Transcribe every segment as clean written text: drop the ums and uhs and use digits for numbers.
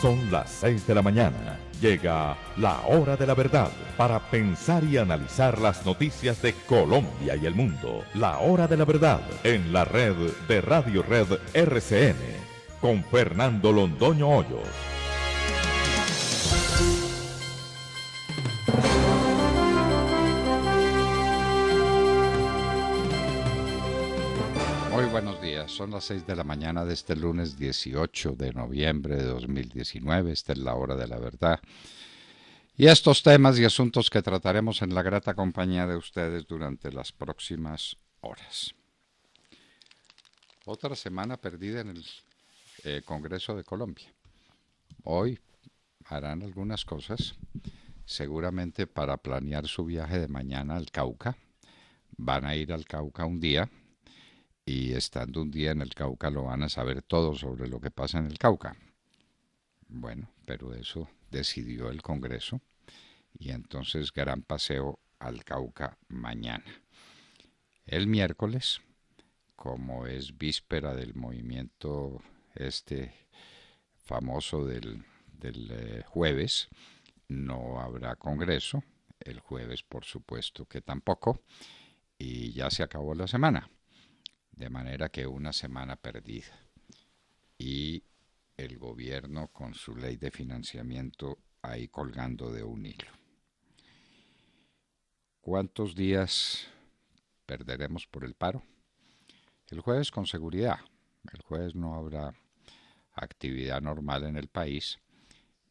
Son las 6 de la mañana. Llega la hora de la verdad para pensar y analizar las noticias de Colombia y el mundo. La hora de la verdad en la red de Radio Red RCN con Fernando Londoño Hoyos. Muy buenos días, son las 6 de la mañana de este lunes 18 de noviembre de 2019, esta es la hora de la verdad. Y estos temas y asuntos que trataremos en la grata compañía de ustedes durante las próximas horas. Otra semana perdida en el Congreso de Colombia. Hoy harán algunas cosas, seguramente para planear su viaje de mañana al Cauca. Van a ir al Cauca un día. Y estando un día en el Cauca lo van a saber todo sobre lo que pasa en el Cauca. Bueno, pero eso decidió el Congreso y entonces gran paseo al Cauca mañana. El miércoles, como es víspera del movimiento famoso del jueves, no habrá Congreso. El jueves, por supuesto que tampoco. Y ya se acabó la semana. De manera que una semana perdida. Y el gobierno con su ley de financiamiento ahí colgando de un hilo. ¿Cuántos días perderemos por el paro? El jueves con seguridad. El jueves no habrá actividad normal en el país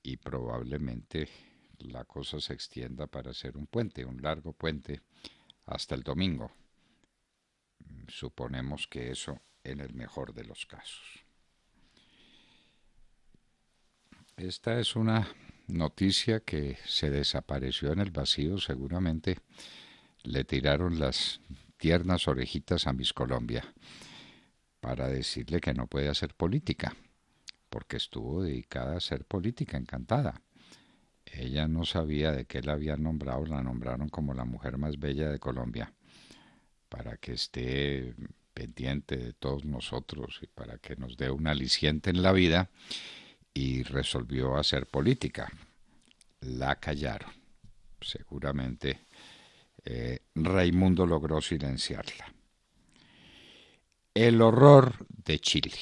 y probablemente la cosa se extienda para hacer un puente, un largo puente, hasta el domingo. Suponemos que eso en el mejor de los casos. Esta es una noticia que se desapareció en el vacío. Seguramente le tiraron las tiernas orejitas a Miss Colombia para decirle que no puede hacer política, porque estuvo dedicada a hacer política, encantada. Ella no sabía de qué la habían nombrado, la nombraron como la mujer más bella de Colombia, para que esté pendiente de todos nosotros y para que nos dé un aliciente en la vida, y resolvió hacer política. La callaron. Seguramente Raimundo logró silenciarla. El horror de Chile.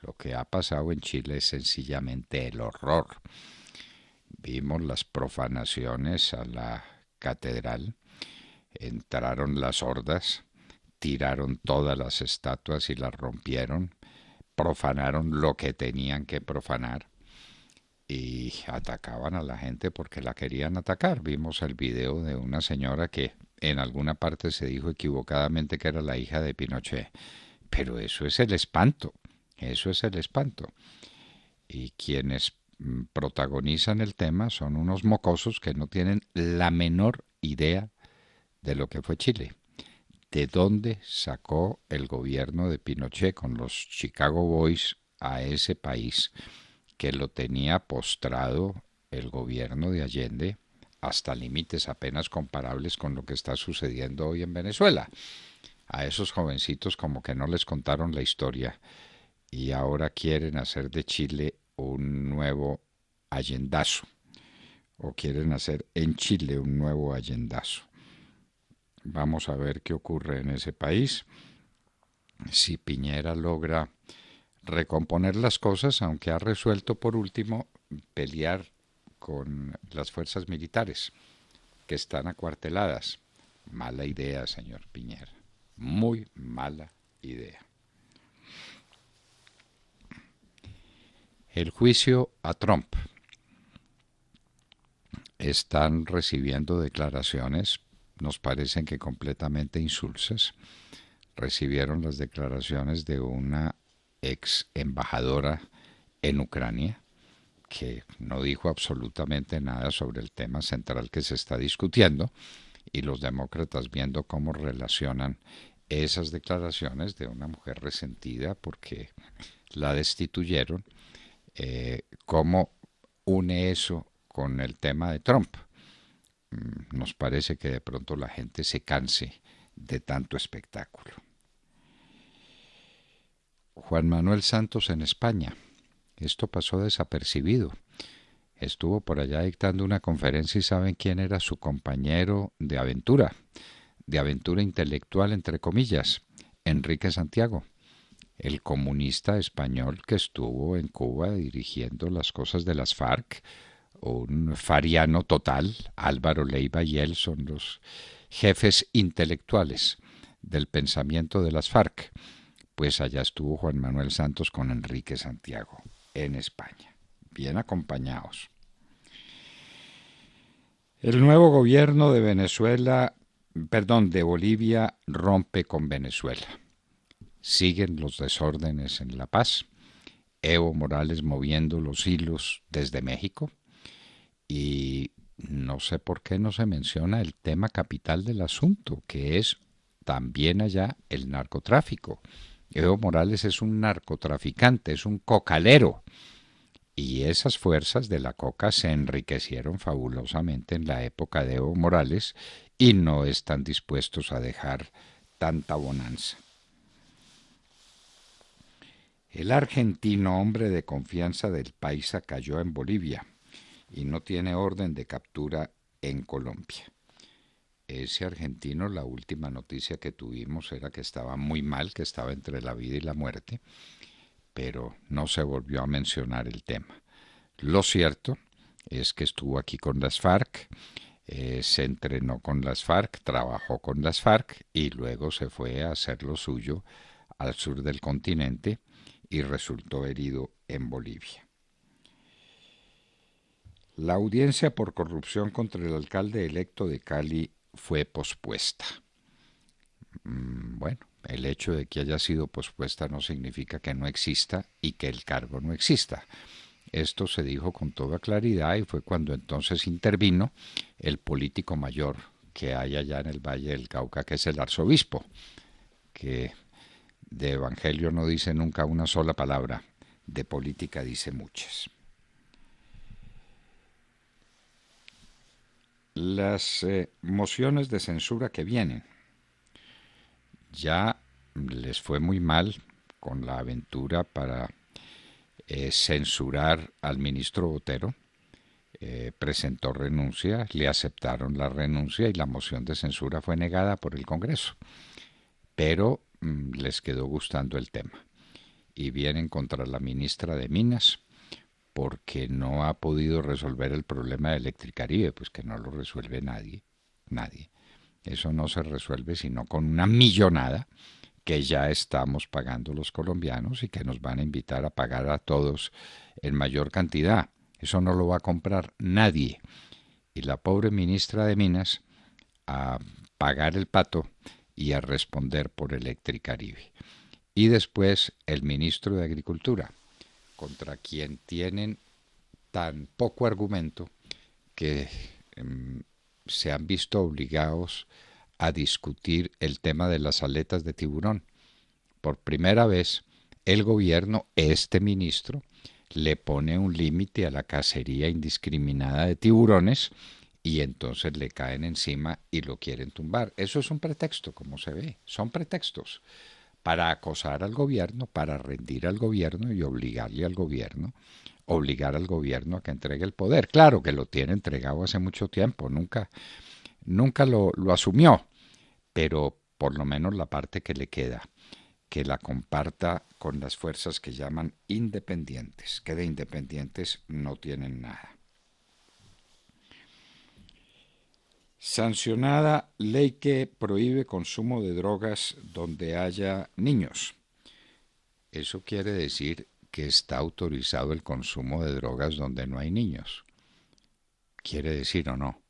Lo que ha pasado en Chile es sencillamente el horror. Vimos las profanaciones a la catedral. Entraron las hordas, tiraron todas las estatuas y las rompieron, profanaron lo que tenían que profanar y atacaban a la gente porque la querían atacar. Vimos el video de una señora que en alguna parte se dijo equivocadamente que era la hija de Pinochet, pero eso es el espanto, eso es el espanto. Y quienes protagonizan el tema son unos mocosos que no tienen la menor idea de lo que fue Chile, de dónde sacó el gobierno de Pinochet con los Chicago Boys a ese país que lo tenía postrado el gobierno de Allende hasta límites apenas comparables con lo que está sucediendo hoy en Venezuela. A esos jovencitos como que no les contaron la historia y ahora quieren hacer de Chile un nuevo Allendazo, o quieren hacer en Chile un nuevo Allendazo. Vamos a ver qué ocurre en ese país. Si Piñera logra recomponer las cosas, aunque ha resuelto por último pelear con las fuerzas militares que están acuarteladas. Mala idea, señor Piñera. Muy mala idea. El juicio a Trump. Están recibiendo declaraciones, nos parecen que completamente insulsas. Recibieron las declaraciones de una ex embajadora en Ucrania que no dijo absolutamente nada sobre el tema central que se está discutiendo, y los demócratas viendo cómo relacionan esas declaraciones de una mujer resentida porque la destituyeron, cómo une eso con el tema de Trump. Nos parece que de pronto la gente se canse de tanto espectáculo. Juan Manuel Santos en España. Esto pasó desapercibido. Estuvo por allá dictando una conferencia y ¿saben quién era su compañero de aventura intelectual, entre comillas? Enrique Santiago, el comunista español que estuvo en Cuba dirigiendo las cosas de las FARC, un fariano total. Álvaro Leiva y él son los jefes intelectuales del pensamiento de las FARC. Pues allá estuvo Juan Manuel Santos con Enrique Santiago, en España, bien acompañados. El nuevo gobierno de de Bolivia rompe con Venezuela. Siguen los desórdenes en La Paz. Evo Morales moviendo los hilos desde México. Y no sé por qué no se menciona el tema capital del asunto, que es también allá el narcotráfico. Evo Morales es un narcotraficante, es un cocalero. Y esas fuerzas de la coca se enriquecieron fabulosamente en la época de Evo Morales y no están dispuestos a dejar tanta bonanza. El argentino, hombre de confianza del Paisa, cayó en Bolivia y no tiene orden de captura en Colombia. Ese argentino, la última noticia que tuvimos era que estaba muy mal, que estaba entre la vida y la muerte, pero no se volvió a mencionar el tema. Lo cierto es que estuvo aquí con las FARC, se entrenó con las FARC, trabajó con las FARC y luego se fue a hacer lo suyo al sur del continente y resultó herido en Bolivia. La audiencia por corrupción contra el alcalde electo de Cali fue pospuesta. Bueno, el hecho de que haya sido pospuesta no significa que no exista y que el cargo no exista. Esto se dijo con toda claridad y fue cuando entonces intervino el político mayor que hay allá en el Valle del Cauca, que es el arzobispo, que de evangelio no dice nunca una sola palabra, de política dice muchas. Las mociones de censura que vienen, ya les fue muy mal con la aventura para censurar al ministro Botero. Presentó renuncia, le aceptaron la renuncia y la moción de censura fue negada por el Congreso. Pero les quedó gustando el tema y vienen contra la ministra de Minas porque no ha podido resolver el problema de Electricaribe, pues que no lo resuelve nadie. Eso no se resuelve sino con una millonada que ya estamos pagando los colombianos y que nos van a invitar a pagar a todos en mayor cantidad. Eso no lo va a comprar nadie. Y la pobre ministra de Minas a pagar el pato y a responder por Electricaribe. Y después el ministro de Agricultura, contra quien tienen tan poco argumento que se han visto obligados a discutir el tema de las aletas de tiburón. Por primera vez, el gobierno, este ministro, le pone un límite a la cacería indiscriminada de tiburones y entonces le caen encima y lo quieren tumbar. Eso es un pretexto, como se ve, son pretextos para acosar al gobierno, para rendir al gobierno y obligar al gobierno a que entregue el poder. Claro que lo tiene entregado hace mucho tiempo, nunca lo asumió, pero por lo menos la parte que le queda, que la comparta con las fuerzas que llaman independientes, que de independientes no tienen nada. Sancionada ley que prohíbe consumo de drogas donde haya niños. Eso quiere decir que está autorizado el consumo de drogas donde no hay niños. ¿Quiere decir o no?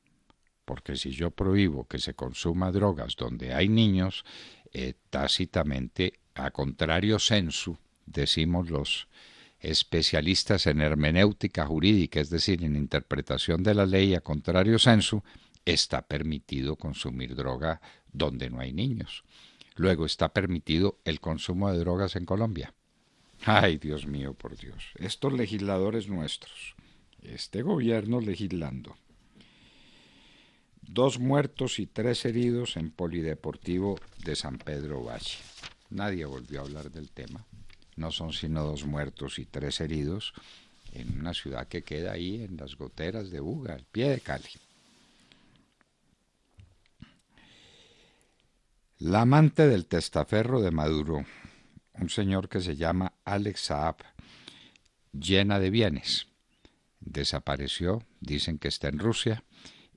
Porque si yo prohíbo que se consuma drogas donde hay niños, tácitamente, a contrario sensu, decimos los especialistas en hermenéutica jurídica, es decir, en interpretación de la ley, a contrario sensu, está permitido consumir droga donde no hay niños. Luego está permitido el consumo de drogas en Colombia. Ay, Dios mío, por Dios. Estos legisladores nuestros, este gobierno legislando. 2 muertos y 3 heridos en Polideportivo de San Pedro Valle. Nadie volvió a hablar del tema. no son sino 2 muertos y 3 heridos en una ciudad que queda ahí en las goteras de Buga, al pie de Cali. La amante del testaferro de Maduro, un señor que se llama Alex Saab, llena de bienes, desapareció, dicen que está en Rusia,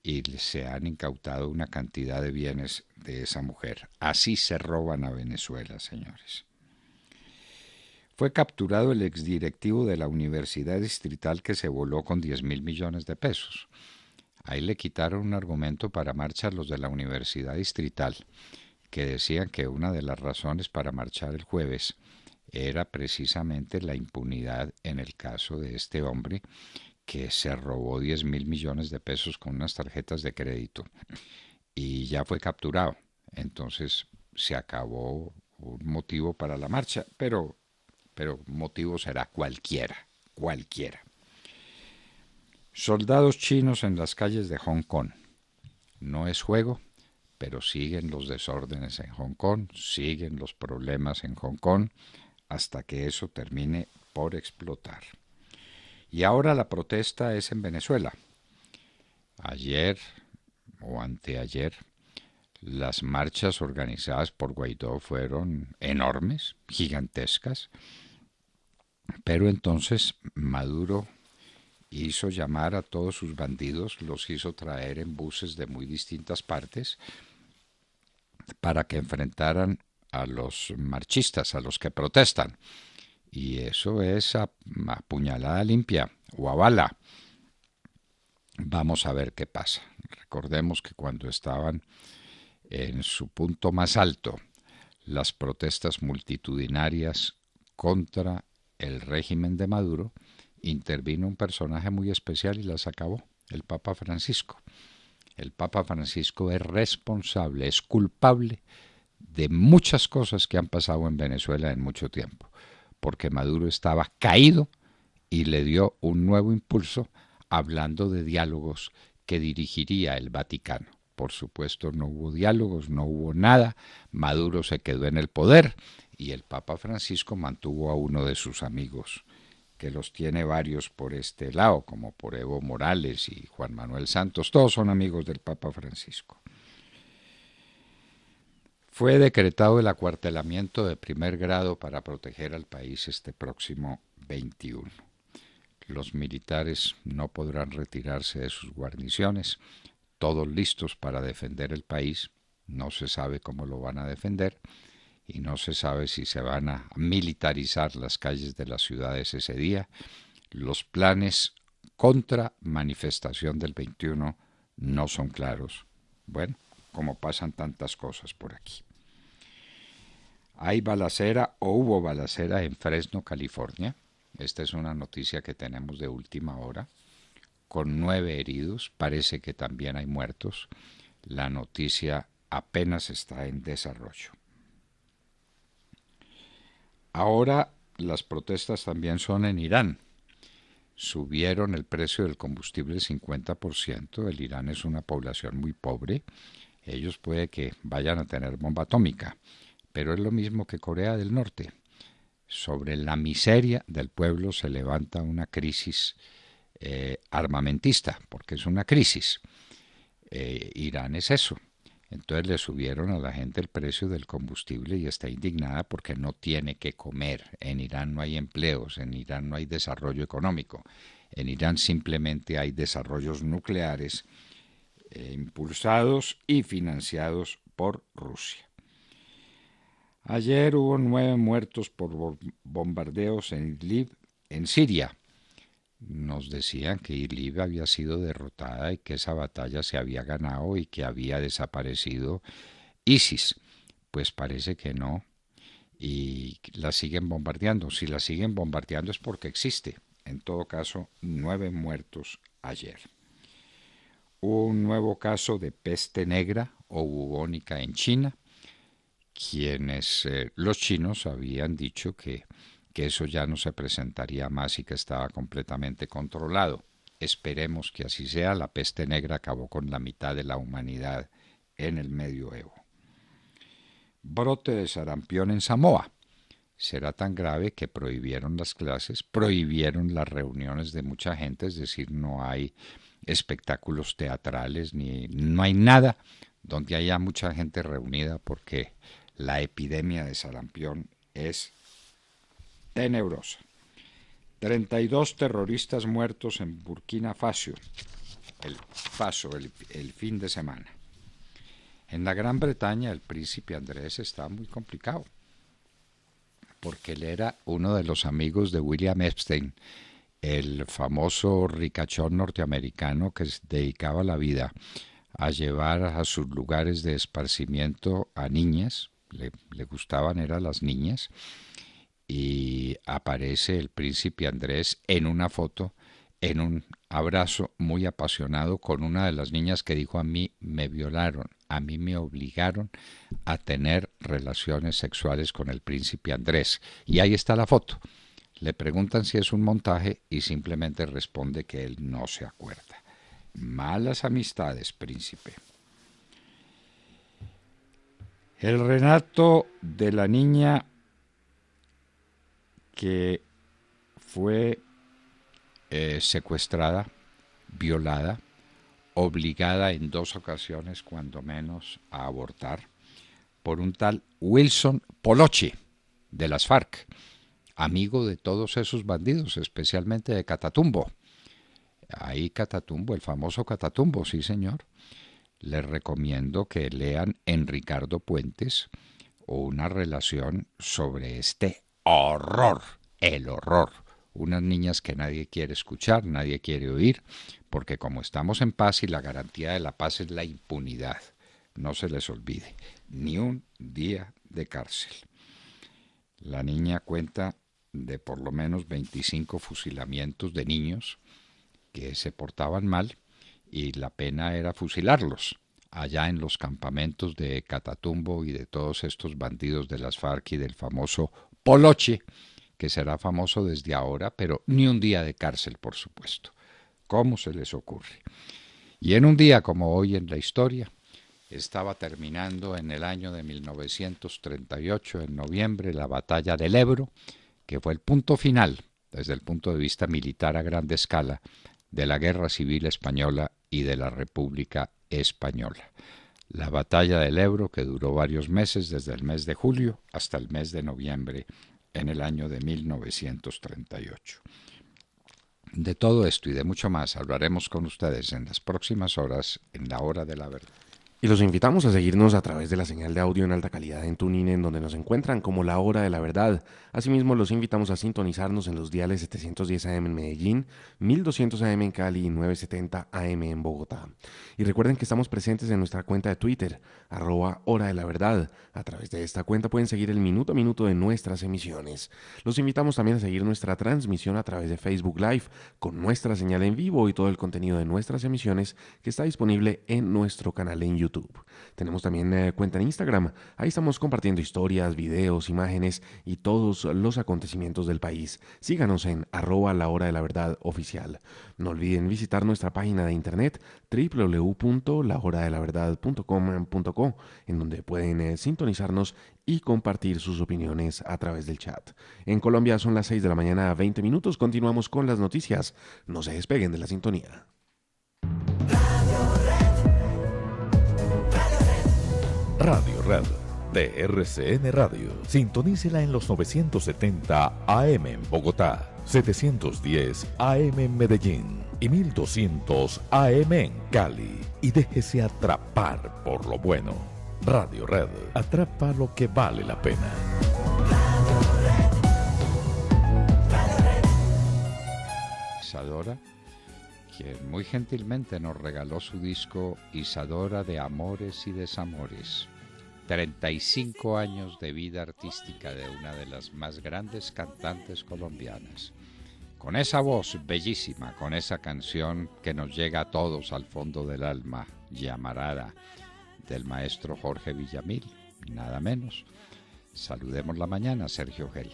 y se han incautado una cantidad de bienes de esa mujer. Así se roban a Venezuela, señores. Fue capturado el exdirectivo de la Universidad Distrital que se voló con 10.000 millones de pesos. Ahí le quitaron un argumento para marchar los de la Universidad Distrital, que decían que una de las razones para marchar el jueves era precisamente la impunidad en el caso de este hombre que se robó 10.000 millones de pesos con unas tarjetas de crédito y ya fue capturado. Entonces se acabó un motivo para la marcha, pero motivo será cualquiera. Soldados chinos en las calles de Hong Kong. No es juego, pero siguen los desórdenes en Hong Kong, siguen los problemas en Hong Kong, hasta que eso termine por explotar. Y ahora la protesta es en Venezuela. Ayer o anteayer, las marchas organizadas por Guaidó fueron enormes, gigantescas, pero entonces Maduro hizo llamar a todos sus bandidos, los hizo traer en buses de muy distintas partes para que enfrentaran a los marchistas, a los que protestan. Y eso es a puñalada limpia o a bala. Vamos a ver qué pasa. Recordemos que cuando estaban en su punto más alto las protestas multitudinarias contra el régimen de Maduro, intervino un personaje muy especial y las acabó, el Papa Francisco. El Papa Francisco es responsable, es culpable de muchas cosas que han pasado en Venezuela en mucho tiempo, porque Maduro estaba caído y le dio un nuevo impulso hablando de diálogos que dirigiría el Vaticano. Por supuesto no hubo diálogos, no hubo nada, Maduro se quedó en el poder y el Papa Francisco mantuvo a uno de sus amigos, que los tiene varios por este lado, como por Evo Morales y Juan Manuel Santos, todos son amigos del Papa Francisco. Fue decretado el acuartelamiento de primer grado para proteger al país este próximo 21. Los militares no podrán retirarse de sus guarniciones, todos listos para defender el país. No se sabe cómo lo van a defender y no se sabe si se van a militarizar las calles de las ciudades ese día. Los planes contra manifestación del 21 no son claros. Bueno, como pasan tantas cosas por aquí. Hay balacera o hubo balacera en Fresno, California. Esta es una noticia que tenemos de última hora. Con 9 heridos, parece que también hay muertos. La noticia apenas está en desarrollo. Ahora las protestas también son en Irán. Subieron el precio del combustible 50%. El Irán es una población muy pobre. Ellos puede que vayan a tener bomba atómica, pero es lo mismo que Corea del Norte. Sobre la miseria del pueblo se levanta una crisis armamentista, porque es una crisis. Irán es eso. Entonces le subieron a la gente el precio del combustible y está indignada porque no tiene que comer. En Irán no hay empleos, en Irán no hay desarrollo económico. En Irán simplemente hay desarrollos nucleares impulsados y financiados por Rusia. Ayer hubo 9 muertos por bombardeos en Idlib, en Siria. Nos decían que Idlib había sido derrotada y que esa batalla se había ganado y que había desaparecido ISIS. Pues parece que no, y la siguen bombardeando. Si la siguen bombardeando es porque existe. En todo caso, 9 muertos ayer. Hubo un nuevo caso de peste negra o bubónica en China, quienes los chinos habían dicho que eso ya no se presentaría más y que estaba completamente controlado. Esperemos que así sea. La peste negra acabó con la mitad de la humanidad en el medioevo. Brote de sarampión en Samoa. será tan grave que prohibieron las clases, prohibieron las reuniones de mucha gente, es decir, no hay espectáculos teatrales, ni no hay nada donde haya mucha gente reunida porque la epidemia de sarampión es tenebrosa. 32 terroristas muertos en Burkina Faso, el fin de semana. En la Gran Bretaña el príncipe Andrés está muy complicado, porque él era uno de los amigos de William Epstein, el famoso ricachón norteamericano que dedicaba la vida a llevar a sus lugares de esparcimiento a niñas, le gustaban eran las niñas, y aparece el príncipe Andrés en una foto, en un abrazo muy apasionado con una de las niñas que dijo: a mí me violaron, a mí me obligaron a tener relaciones sexuales con el príncipe Andrés. Y ahí está la foto. Le preguntan si es un montaje y simplemente responde que él no se acuerda. Malas amistades, príncipe. El relato de la niña que fue secuestrada, violada, obligada en 2 ocasiones, cuando menos, a abortar, por un tal Wilson Polochi, de las FARC, amigo de todos esos bandidos, especialmente de Catatumbo. Ahí Catatumbo, el famoso Catatumbo, sí señor. Les recomiendo que lean en Ricardo Puentes una relación sobre este horror, el horror. Unas niñas que nadie quiere escuchar, nadie quiere oír, porque como estamos en paz y la garantía de la paz es la impunidad, no se les olvide, ni un día de cárcel. La niña cuenta de por lo menos 25 fusilamientos de niños que se portaban mal y la pena era fusilarlos allá en los campamentos de Catatumbo y de todos estos bandidos de las FARC y del famoso Polochi, que será famoso desde ahora, pero ni un día de cárcel, por supuesto. ¿Cómo se les ocurre? Y en un día como hoy en la historia, estaba terminando en el año de 1938, en noviembre, la batalla del Ebro, que fue el punto final, desde el punto de vista militar a gran escala, de la Guerra Civil Española y de la República Española. La batalla del Ebro, que duró varios meses, desde el mes de julio hasta el mes de noviembre, en el año de 1938. De todo esto y de mucho más hablaremos con ustedes en las próximas horas en La Hora de la Verdad. Y los invitamos a seguirnos a través de la señal de audio en alta calidad en TuneIn, en donde nos encuentran como La Hora de la Verdad. Asimismo, los invitamos a sintonizarnos en los diales 710 AM en Medellín, 1200 AM en Cali y 970 AM en Bogotá. Y recuerden que estamos presentes en nuestra cuenta de Twitter, @Hora de la Verdad. A través de esta cuenta pueden seguir el minuto a minuto de nuestras emisiones. Los invitamos también a seguir nuestra transmisión a través de Facebook Live, con nuestra señal en vivo y todo el contenido de nuestras emisiones que está disponible en nuestro canal en YouTube. Tenemos también cuenta en Instagram. Ahí estamos compartiendo historias, videos, imágenes y todos los acontecimientos del país. Síganos en @La Hora de la Verdad oficial. No olviden visitar nuestra página de internet www.lahoradelaverdad.com.co, en donde pueden sintonizarnos y compartir sus opiniones a través del chat. En Colombia son las 6 de la mañana, 20 minutos. Continuamos con las noticias. No se despeguen de la sintonía. Radio Red de RCN Radio. Sintonícela en los 970 AM en Bogotá, 710 AM en Medellín y 1200 AM en Cali. Y déjese atrapar por lo bueno. Radio Red, atrapa lo que vale la pena. Isadora, quien muy gentilmente nos regaló su disco Isadora de Amores y Desamores. 35 años de vida artística de una de las más grandes cantantes colombianas. Con esa voz bellísima, con esa canción que nos llega a todos al fondo del alma, Llamarada, del maestro Jorge Villamil, nada menos. Saludemos la mañana, Sergio Gel.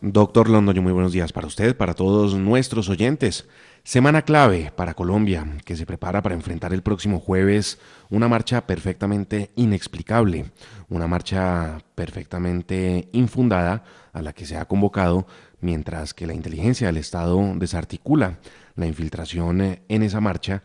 Doctor Londoño, muy buenos días para usted, para todos nuestros oyentes. Semana clave para Colombia, que se prepara para enfrentar el próximo jueves una marcha perfectamente inexplicable, una marcha perfectamente infundada a la que se ha convocado, mientras que la inteligencia del Estado desarticula la infiltración en esa marcha,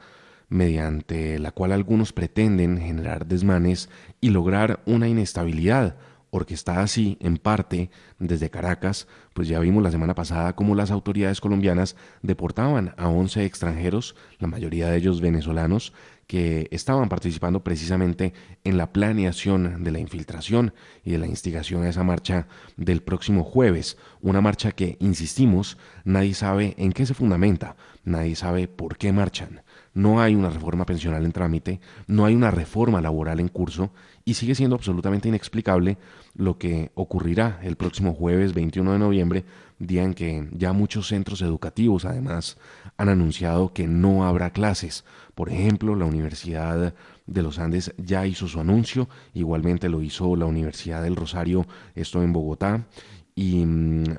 mediante la cual algunos pretenden generar desmanes y lograr una inestabilidad orquestada así, en parte, desde Caracas, pues ya vimos la semana pasada cómo las autoridades colombianas deportaban a 11 extranjeros, la mayoría de ellos venezolanos, que estaban participando precisamente en la planeación de la infiltración y de la instigación a esa marcha del próximo jueves. Una marcha que, insistimos, nadie sabe en qué se fundamenta, nadie sabe por qué marchan. No hay una reforma pensional en trámite, no hay una reforma laboral en curso y sigue siendo absolutamente inexplicable lo que ocurrirá el próximo jueves 21 de noviembre, día en que ya muchos centros educativos además han anunciado que no habrá clases. Por ejemplo, la Universidad de los Andes ya hizo su anuncio, igualmente lo hizo la Universidad del Rosario, esto en Bogotá, y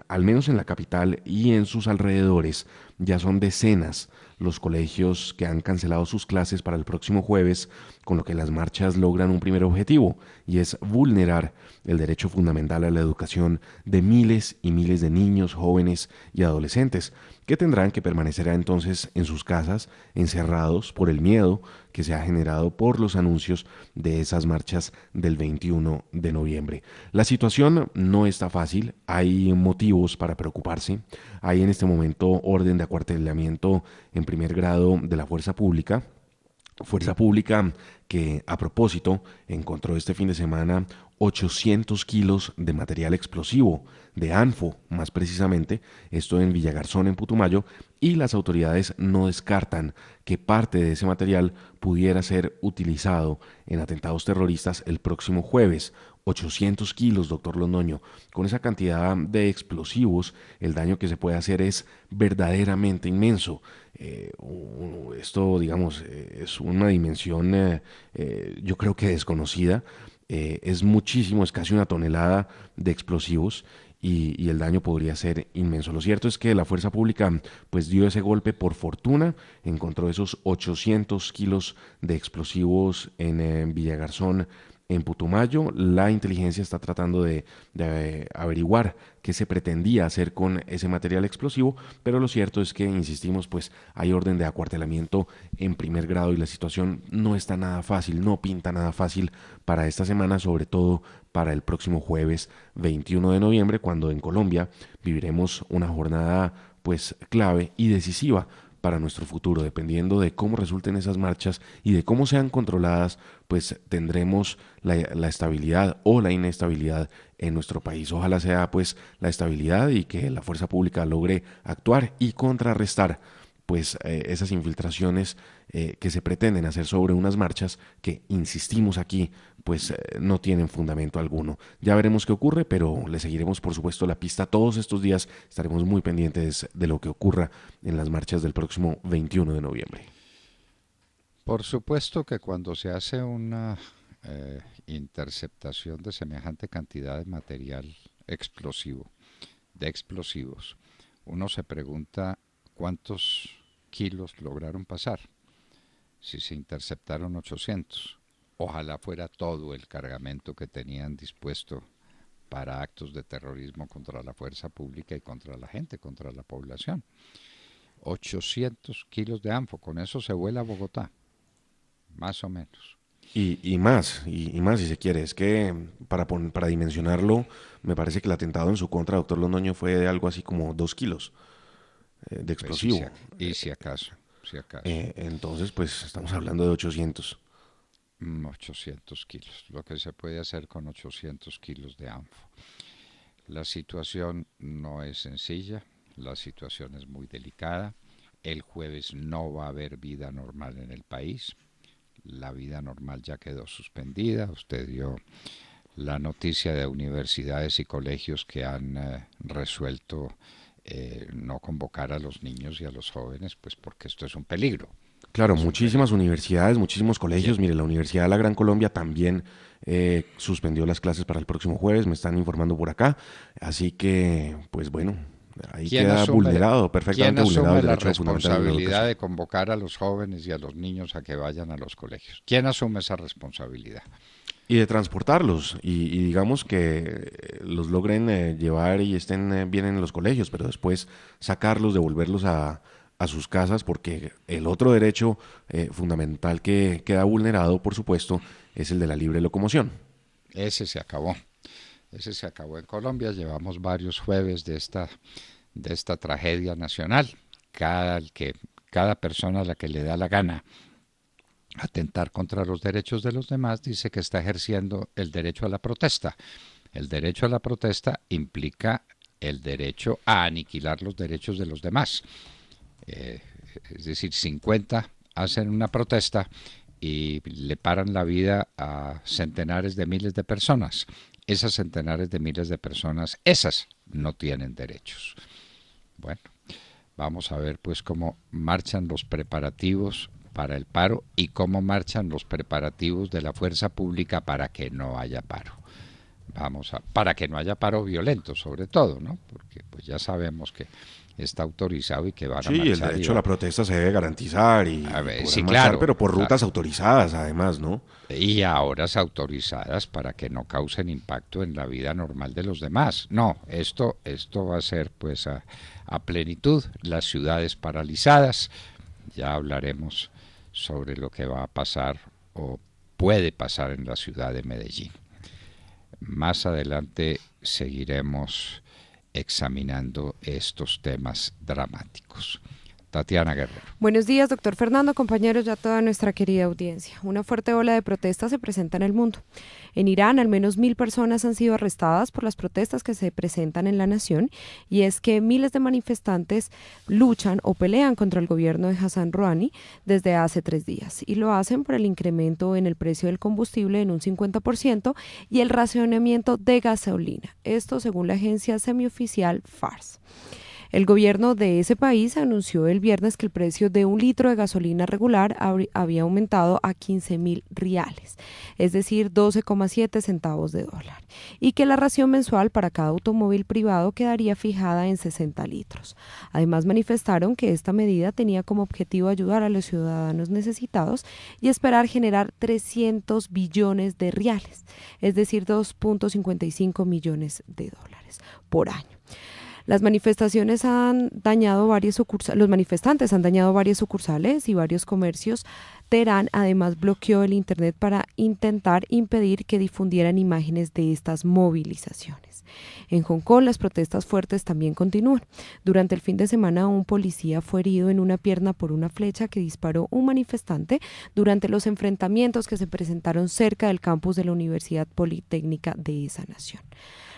al menos en la capital y en sus alrededores ya son decenas los colegios que han cancelado sus clases para el próximo jueves, con lo que las marchas logran un primer objetivo, y es vulnerar el derecho fundamental a la educación de miles y miles de niños, jóvenes y adolescentes, que tendrán que permanecer entonces en sus casas, encerrados por el miedo que se ha generado por los anuncios de esas marchas del 21 de noviembre. La situación no está fácil, hay motivos para preocuparse, hay en este momento orden de acuartelamiento en primer grado de la fuerza pública que a propósito encontró este fin de semana 800 kilos de material explosivo, de ANFO más precisamente, esto en Villagarzón, en Putumayo, y las autoridades no descartan que parte de ese material pudiera ser utilizado en atentados terroristas el próximo jueves. 800 kilos, doctor Londoño. Con esa cantidad de explosivos, el daño que se puede hacer es verdaderamente inmenso. Esto, digamos, es una dimensión, yo creo que desconocida. Es muchísimo, es casi una tonelada de explosivos y el daño podría ser inmenso. Lo cierto es que la fuerza pública pues dio ese golpe por fortuna, encontró esos 800 kilos de explosivos en Villagarzón, en Putumayo. La inteligencia está tratando de averiguar qué se pretendía hacer con ese material explosivo, pero lo cierto es que, insistimos, pues hay orden de acuartelamiento en primer grado y la situación no está nada fácil, no pinta nada fácil para esta semana, sobre todo para el próximo jueves 21 de noviembre, cuando en Colombia viviremos una jornada pues clave y decisiva para nuestro futuro. Dependiendo de cómo resulten esas marchas y de cómo sean controladas, pues tendremos la estabilidad o la inestabilidad en nuestro país. Ojalá sea pues la estabilidad y que la fuerza pública logre actuar y contrarrestar pues esas infiltraciones que se pretenden hacer sobre unas marchas que, insistimos aquí, pues no tienen fundamento alguno. Ya veremos qué ocurre, pero le seguiremos por supuesto la pista todos estos días. Estaremos muy pendientes de lo que ocurra en las marchas del próximo 21 de noviembre. Por supuesto que cuando se hace una interceptación de semejante cantidad de material explosivo, de explosivos, uno se pregunta cuántos kilos lograron pasar, si se interceptaron 800. Ojalá fuera todo el cargamento que tenían dispuesto para actos de terrorismo contra la fuerza pública y contra la gente, contra la población. 800 kilos de ANFO, con eso se vuela a Bogotá, más o menos. Y más, y más si se quiere. Es que para dimensionarlo, me parece que el atentado en su contra, doctor Londoño, fue de algo así como 2 kilos de Pues explosivo. y si acaso, si acaso. Entonces, pues estamos hablando de 800. 800 kilos, lo que se puede hacer con 800 kilos de ANFO. La situación no es sencilla, la situación es muy delicada. El jueves no va a haber vida normal en el país. La vida normal ya quedó suspendida. Usted dio la noticia de universidades y colegios que han resuelto no convocar a los niños y a los jóvenes, pues porque esto es un peligro. Claro, Es un muchísimas peligro. universidades, muchísimos Y, colegios. Mire, la Universidad de la Gran Colombia también suspendió las clases para el próximo jueves, me están informando por acá, así que, pues bueno, ahí queda vulnerado, perfectamente vulnerado el derecho fundamental de la educación. ¿Quién asume la responsabilidad de convocar a los jóvenes y a los niños a que vayan a los colegios? ¿Quién asume esa responsabilidad? Y de transportarlos, y digamos que los logren llevar y estén bien en los colegios, pero después sacarlos, devolverlos a sus casas, porque el otro derecho fundamental que queda vulnerado, por supuesto, es el de la libre locomoción. Ese se acabó en Colombia. Llevamos varios jueves de esta tragedia nacional. Cada persona a la que le da la gana atentar contra los derechos de los demás dice que está ejerciendo el derecho a la protesta. El derecho a la protesta implica el derecho a aniquilar los derechos de los demás. Es decir, 50 hacen una protesta y le paran la vida a centenares de miles de personas. Esas centenares de miles de personas, esas no tienen derechos. Bueno, vamos a ver pues cómo marchan los preparativos para el paro y cómo marchan los preparativos de la fuerza pública para que no haya paro. Para que no haya paro violento, sobre todo, ¿no? Porque pues ya sabemos que está autorizado y que van a marchar. Sí, el derecho a la protesta se debe garantizar y sí, marchar, claro, pero por rutas autorizadas, además, ¿no? Y a horas autorizadas para que no causen impacto en la vida normal de los demás. No, esto va a ser pues a plenitud, las ciudades paralizadas. Ya hablaremos sobre lo que va a pasar o puede pasar en la ciudad de Medellín. Más adelante seguiremos examinando estos temas dramáticos. Tatiana Guerrero. Buenos días, doctor Fernando, compañeros, ya toda nuestra querida audiencia. Una fuerte ola de protestas se presenta en el mundo. En Irán, al menos 1.000 personas han sido arrestadas por las protestas que se presentan en la nación, y es que miles de manifestantes luchan o pelean contra el gobierno de Hassan Rouhani desde hace 3 días, y lo hacen por el incremento en el precio del combustible en un 50% y el racionamiento de gasolina. Esto según la agencia semioficial Fars. El gobierno de ese país anunció el viernes que el precio de un litro de gasolina regular había aumentado a 15.000 riales, es decir, 12,7 centavos de dólar, y que la ración mensual para cada automóvil privado quedaría fijada en 60 litros. Además, manifestaron que esta medida tenía como objetivo ayudar a los ciudadanos necesitados y esperar generar 300 billones de riales, es decir, 2.55 millones de dólares por año. Los manifestantes han dañado varias sucursales y varios comercios. Teherán además bloqueó el internet para intentar impedir que difundieran imágenes de estas movilizaciones. En Hong Kong las protestas fuertes también continúan. Durante el fin de semana un policía fue herido en una pierna por una flecha que disparó un manifestante durante los enfrentamientos que se presentaron cerca del campus de la Universidad Politécnica de esa nación.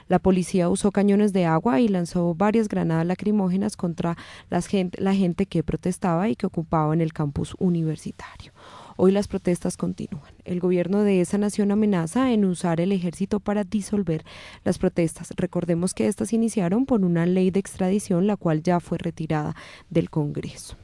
La policía usó cañones de agua y lanzó varias granadas lacrimógenas contra la gente que protestaba y que ocupaba en el campus universitario. Hoy las protestas continúan. El gobierno de esa nación amenaza en usar el ejército para disolver las protestas. Recordemos que estas iniciaron por una ley de extradición, la cual ya fue retirada del Congreso.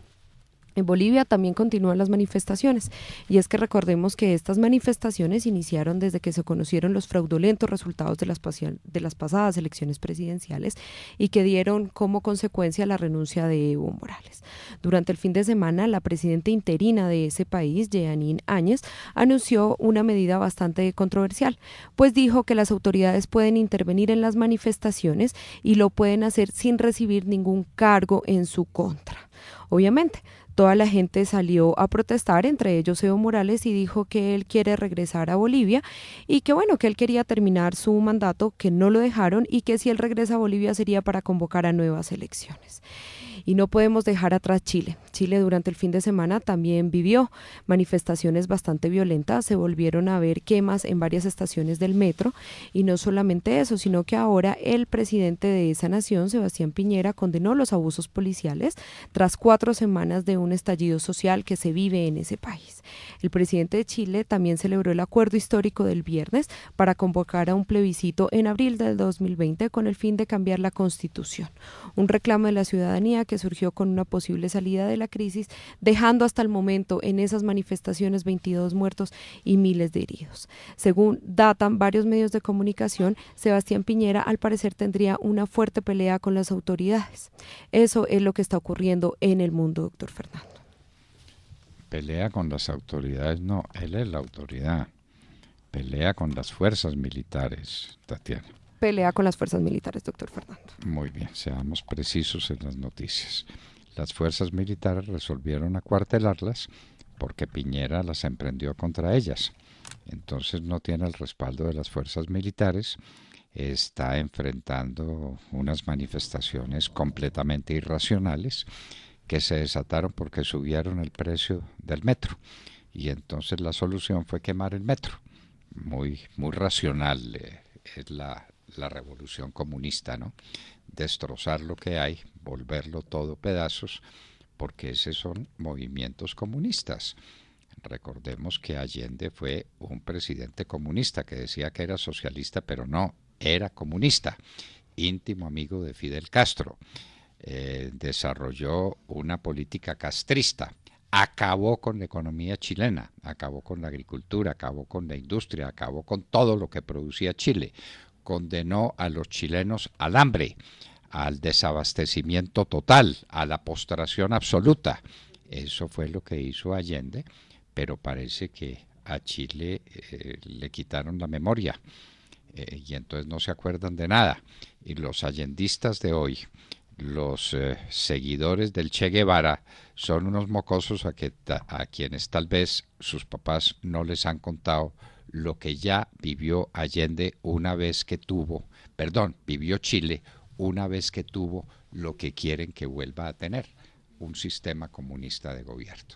En Bolivia también continúan las manifestaciones, y es que recordemos que estas manifestaciones iniciaron desde que se conocieron los fraudulentos resultados de las pasadas elecciones presidenciales y que dieron como consecuencia la renuncia de Evo Morales. Durante el fin de semana, la presidenta interina de ese país, Jeanine Áñez, anunció una medida bastante controversial, pues dijo que las autoridades pueden intervenir en las manifestaciones y lo pueden hacer sin recibir ningún cargo en su contra. Obviamente, toda la gente salió a protestar, entre ellos Evo Morales, y dijo que él quiere regresar a Bolivia y que que él quería terminar su mandato, que no lo dejaron y que si él regresa a Bolivia sería para convocar a nuevas elecciones. Y no podemos dejar atrás Chile. Chile durante el fin de semana también vivió manifestaciones bastante violentas, se volvieron a ver quemas en varias estaciones del metro, y no solamente eso, sino que ahora el presidente de esa nación, Sebastián Piñera, condenó los abusos policiales tras 4 semanas de un estallido social que se vive en ese país. El presidente de Chile también celebró el acuerdo histórico del viernes para convocar a un plebiscito en abril del 2020 con el fin de cambiar la Constitución, un reclamo de la ciudadanía que que surgió con una posible salida de la crisis, dejando hasta el momento en esas manifestaciones 22 muertos y miles de heridos. Según datan varios medios de comunicación, Sebastián Piñera al parecer tendría una fuerte pelea con las autoridades. Eso es lo que está ocurriendo en el mundo, doctor Fernando. Pelea con las autoridades, no, él es la autoridad. Pelea con las fuerzas militares, Tatiana. Pelea con las fuerzas militares, doctor Fernando. Muy bien, seamos precisos en las noticias. Las fuerzas militares resolvieron acuartelarlas porque Piñera las emprendió contra ellas. Entonces no tiene el respaldo de las fuerzas militares, está enfrentando unas manifestaciones completamente irracionales que se desataron porque subieron el precio del metro. Y entonces la solución fue quemar el metro. Muy racional es la revolución comunista, ¿no? Destrozar lo que hay, volverlo todo pedazos, porque esos son movimientos comunistas. Recordemos que Allende fue un presidente comunista que decía que era socialista, pero no, era comunista, íntimo amigo de Fidel Castro. Desarrolló una política castrista, acabó con la economía chilena, acabó con la agricultura, acabó con la industria, acabó con todo lo que producía Chile, condenó a los chilenos al hambre, al desabastecimiento total, a la postración absoluta. Eso fue lo que hizo Allende, pero parece que a Chile le quitaron la memoria y entonces no se acuerdan de nada. Y los allendistas de hoy, los seguidores del Che Guevara, son unos mocosos a quienes tal vez sus papás no les han contado lo que ya vivió Allende una vez que vivió Chile una vez que tuvo lo que quieren que vuelva a tener, un sistema comunista de gobierno.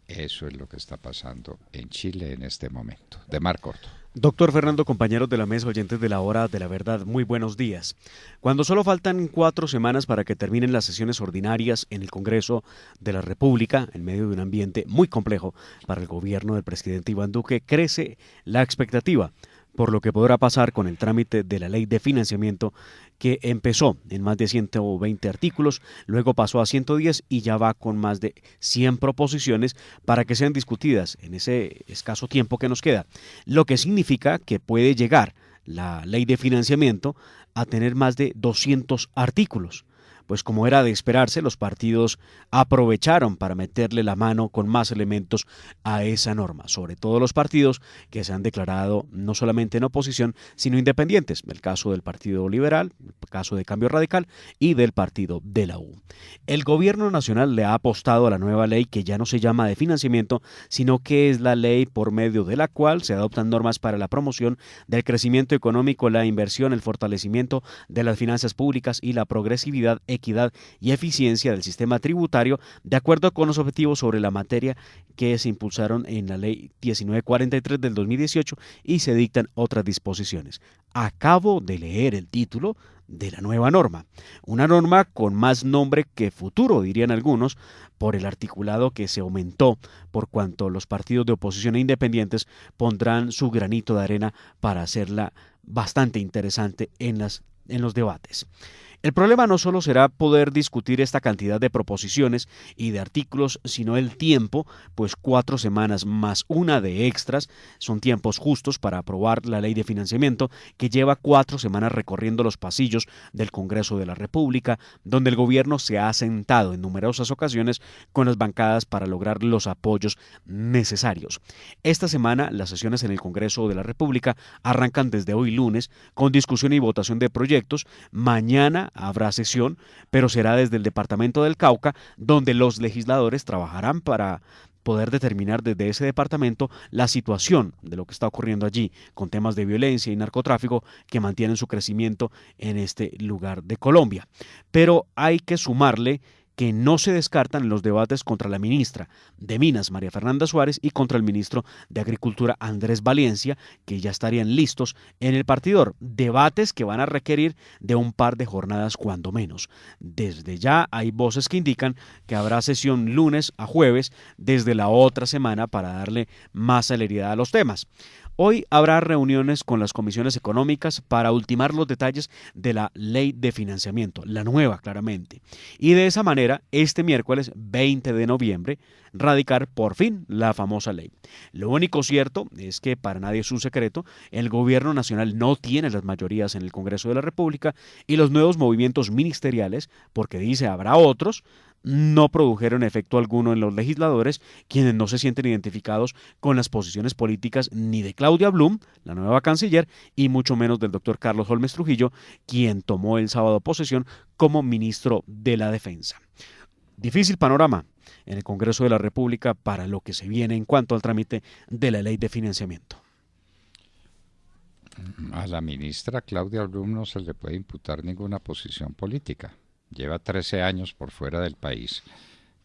Eso es lo que está pasando en Chile en este momento. De Mar Corto. Doctor Fernando, compañeros de la mesa, oyentes de la Hora de la Verdad, muy buenos días. Cuando solo faltan 4 semanas para que terminen las sesiones ordinarias en el Congreso de la República, en medio de un ambiente muy complejo para el gobierno del presidente Iván Duque, crece la expectativa por lo que podrá pasar con el trámite de la ley de financiamiento que empezó en más de 120 artículos, luego pasó a 110 y ya va con más de 100 proposiciones para que sean discutidas en ese escaso tiempo que nos queda, lo que significa que puede llegar la ley de financiamiento a tener más de 200 artículos. Pues como era de esperarse, los partidos aprovecharon para meterle la mano con más elementos a esa norma, sobre todo los partidos que se han declarado no solamente en oposición, sino independientes, el caso del Partido Liberal, el caso de Cambio Radical y del Partido de la U. El gobierno nacional le ha apostado a la nueva ley que ya no se llama de financiamiento, sino que es la ley por medio de la cual se adoptan normas para la promoción del crecimiento económico, la inversión, el fortalecimiento de las finanzas públicas y la progresividad, equidad y eficiencia del sistema tributario, de acuerdo con los objetivos sobre la materia que se impulsaron en la Ley 1943 del 2018 y se dictan otras disposiciones. Acabo de leer el título de la nueva norma, una norma con más nombre que futuro, dirían algunos, por el articulado que se aumentó, por cuanto los partidos de oposición e independientes pondrán su granito de arena para hacerla bastante interesante en los debates. El problema no solo será poder discutir esta cantidad de proposiciones y de artículos, sino el tiempo, pues 4 semanas más una de extras son tiempos justos para aprobar la ley de financiamiento que lleva 4 semanas recorriendo los pasillos del Congreso de la República, donde el gobierno se ha sentado en numerosas ocasiones con las bancadas para lograr los apoyos necesarios. Esta semana las sesiones en el Congreso de la República arrancan desde hoy lunes con discusión y votación de proyectos. Mañana habrá sesión, pero será desde el departamento del Cauca, donde los legisladores trabajarán para poder determinar desde ese departamento la situación de lo que está ocurriendo allí con temas de violencia y narcotráfico que mantienen su crecimiento en este lugar de Colombia. Pero hay que sumarle que no se descartan los debates contra la ministra de Minas, María Fernanda Suárez, y contra el ministro de Agricultura, Andrés Valencia, que ya estarían listos en el partidor. Debates que van a requerir de un par de jornadas cuando menos. Desde ya hay voces que indican que habrá sesión lunes a jueves desde la otra semana para darle más celeridad a los temas. Hoy habrá reuniones con las comisiones económicas para ultimar los detalles de la ley de financiamiento, la nueva claramente. Y de esa manera, este miércoles 20 de noviembre, radicar por fin la famosa ley. Lo único cierto es que para nadie es un secreto, el gobierno nacional no tiene las mayorías en el Congreso de la República y los nuevos movimientos ministeriales, porque dice habrá otros, no produjeron efecto alguno en los legisladores, quienes no se sienten identificados con las posiciones políticas ni de Claudia Blum, la nueva canciller, y mucho menos del doctor Carlos Holmes Trujillo, quien tomó el sábado posesión como ministro de la Defensa. Difícil panorama en el Congreso de la República para lo que se viene en cuanto al trámite de la ley de financiamiento. A la ministra Claudia Blum no se le puede imputar ninguna posición política. Lleva 13 años por fuera del país,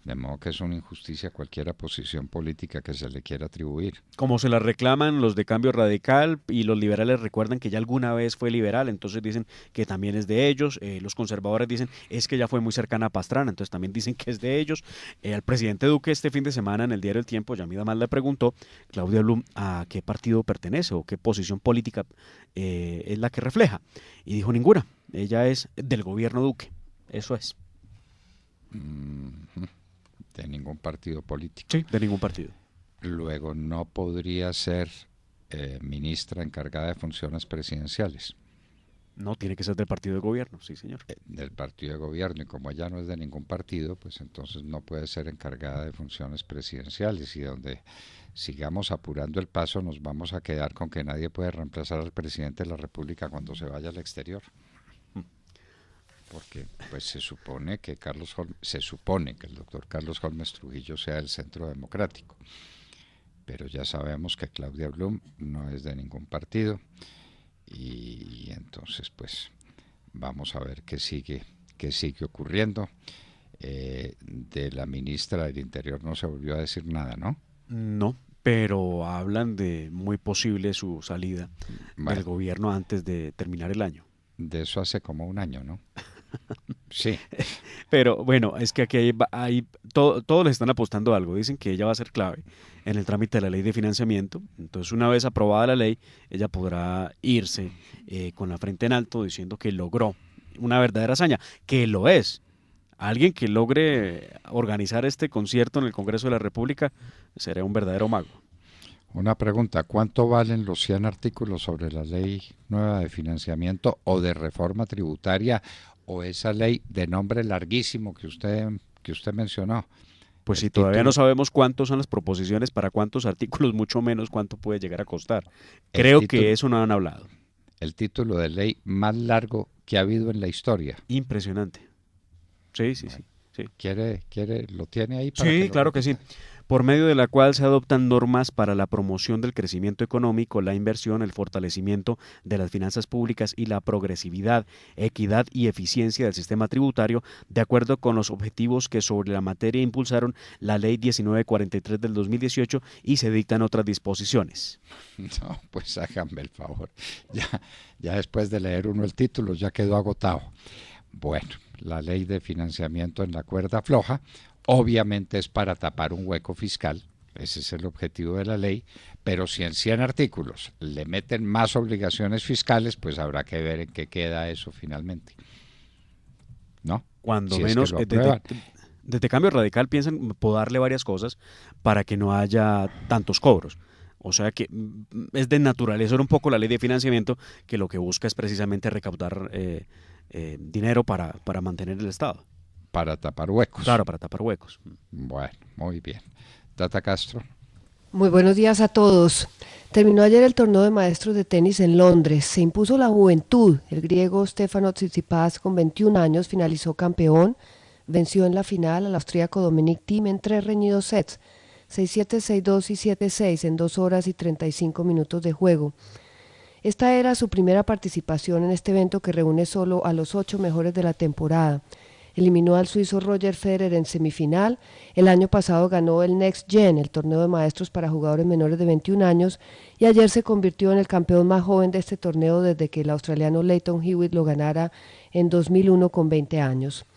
de modo que es una injusticia cualquier posición política que se le quiera atribuir. Como se la reclaman los de Cambio Radical y los liberales recuerdan que ya alguna vez fue liberal, entonces dicen que también es de ellos. Los conservadores dicen es que ya fue muy cercana a Pastrana, entonces también dicen que es de ellos. Al presidente Duque este fin de semana en el diario El Tiempo, Yamida Mal le preguntó, Claudia Blum, ¿a qué partido pertenece o qué posición política es la que refleja? Y dijo ninguna, ella es del gobierno Duque. Eso es. De ningún partido político. Sí, de ningún partido. Luego no podría ser ministra encargada de funciones presidenciales. No, tiene que ser del partido de gobierno, sí señor. Del partido de gobierno, y como ella no es de ningún partido, pues entonces no puede ser encargada de funciones presidenciales, y donde sigamos apurando el paso nos vamos a quedar con que nadie puede reemplazar al presidente de la República cuando se vaya al exterior. Porque pues se supone que el doctor Carlos Holmes Trujillo sea el Centro Democrático, pero ya sabemos que Claudia Blum no es de ningún partido, y entonces pues vamos a ver qué sigue ocurriendo. De la ministra del Interior no se volvió a decir nada, ¿no? No, pero hablan de muy posible su salida del gobierno antes de terminar el año. De eso hace como un año, ¿no? Sí. Pero bueno, es que aquí todos les están apostando algo. Dicen que ella va a ser clave en el trámite de la ley de financiamiento. Entonces, una vez aprobada la ley, ella podrá irse con la frente en alto diciendo que logró una verdadera hazaña, que lo es. Alguien que logre organizar este concierto en el Congreso de la República será un verdadero mago. Una pregunta, ¿cuánto valen los 100 artículos sobre la ley nueva de financiamiento o de reforma tributaria, o esa ley de nombre larguísimo que usted mencionó? Pues si todavía no sabemos cuántos son las proposiciones, para cuántos artículos, mucho menos cuánto puede llegar a costar. Creo que eso no han hablado. El título de ley más largo que ha habido en la historia. Impresionante. Sí. ¿Lo tiene ahí? Sí, claro que sí. Por medio de la cual se adoptan normas para la promoción del crecimiento económico, la inversión, el fortalecimiento de las finanzas públicas y la progresividad, equidad y eficiencia del sistema tributario, de acuerdo con los objetivos que sobre la materia impulsaron la Ley 1943 del 2018 y se dictan otras disposiciones. No, pues háganme el favor. Ya después de leer uno el título ya quedó agotado. Bueno, la ley de financiamiento en la cuerda floja obviamente es para tapar un hueco fiscal, ese es el objetivo de la ley, pero si en 100 artículos le meten más obligaciones fiscales, pues habrá que ver en qué queda eso finalmente, ¿no? Cuando si menos, es que lo desde Cambio Radical piensan podarle varias cosas para que no haya tantos cobros. O sea que es de naturalezar un poco la ley de financiamiento, que lo que busca es precisamente recaudar dinero para mantener el Estado. Para tapar huecos. Claro, para tapar huecos. Bueno, muy bien. Tata Castro. Muy buenos días a todos. Terminó ayer el torneo de maestros de tenis en Londres. Se impuso la juventud. El griego Stefanos Tsitsipas, con 21 años, finalizó campeón. Venció en la final al austríaco Dominic Thiem en 3 reñidos sets, 6-7, 6-2 y 7-6 en 2 horas y 35 minutos de juego. Esta era su primera participación en este evento, que reúne solo a los 8 mejores de la temporada. Eliminó al suizo Roger Federer en semifinal. El año pasado ganó el Next Gen, el torneo de maestros para jugadores menores de 21 años, y ayer se convirtió en el campeón más joven de este torneo desde que el australiano Lleyton Hewitt lo ganara en 2001 con 20 años.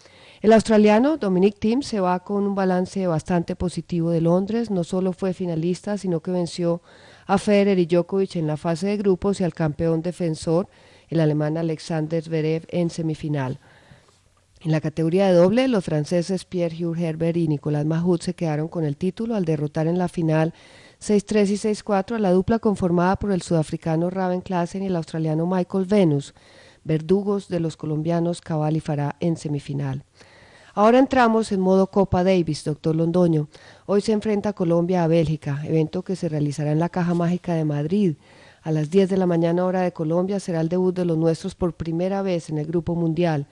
El australiano Dominic Thiem se va con un balance bastante positivo de Londres. No solo fue finalista, sino que venció a Federer y Djokovic en la fase de grupos y al campeón defensor, el alemán Alexander Zverev, en semifinal. En la categoría de doble, los franceses Pierre-Hugh Herbert y Nicolas Mahut se quedaron con el título al derrotar en la final 6-3 y 6-4 a la dupla conformada por el sudafricano Raven Klaasen y el australiano Michael Venus, verdugos de los colombianos Cabal y Farah en semifinal. Ahora entramos en modo Copa Davis, doctor Londoño. Hoy se enfrenta Colombia a Bélgica, evento que se realizará en la Caja Mágica de Madrid. A las 10 de la mañana hora de Colombia será el debut de los nuestros por primera vez en el Grupo Mundial.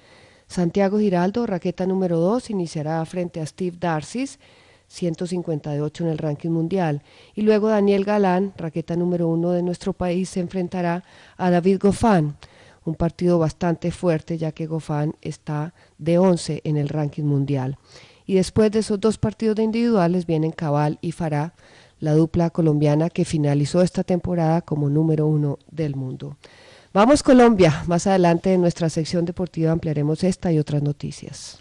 Santiago Giraldo, raqueta número 2, iniciará frente a Steve Darcis, 158 en el ranking mundial. Y luego Daniel Galán, raqueta número 1 de nuestro país, se enfrentará a David Goffin. Un partido bastante fuerte ya que Goffin está de 11 en el ranking mundial. Y después de esos dos partidos de individuales vienen Cabal y Farah, la dupla colombiana que finalizó esta temporada como número 1 del mundo. Vamos Colombia, más adelante en nuestra sección deportiva ampliaremos esta y otras noticias.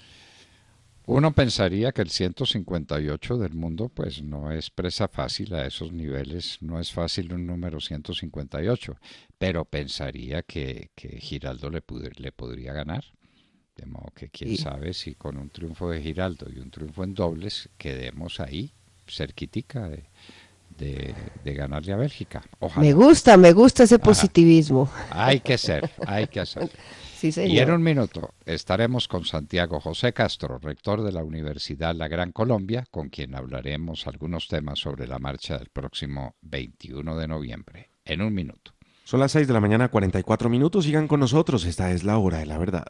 Uno pensaría que el 158 del mundo pues no es presa fácil a esos niveles, no es fácil un número 158, pero pensaría que Giraldo le podría ganar. De modo que quién sabe si con un triunfo de Giraldo y un triunfo en dobles quedemos ahí, cerquitica de ganarle a Bélgica. Ojalá. Me gusta ese positivismo. Hay que ser, hay que hacer. Sí, señor. Y en un minuto estaremos con Santiago José Castro, rector de la Universidad La Gran Colombia, con quien hablaremos algunos temas sobre la marcha del próximo 21 de noviembre. En un minuto. Son las 6 de la mañana, 44 minutos. Sigan con nosotros. Esta es la hora de la verdad.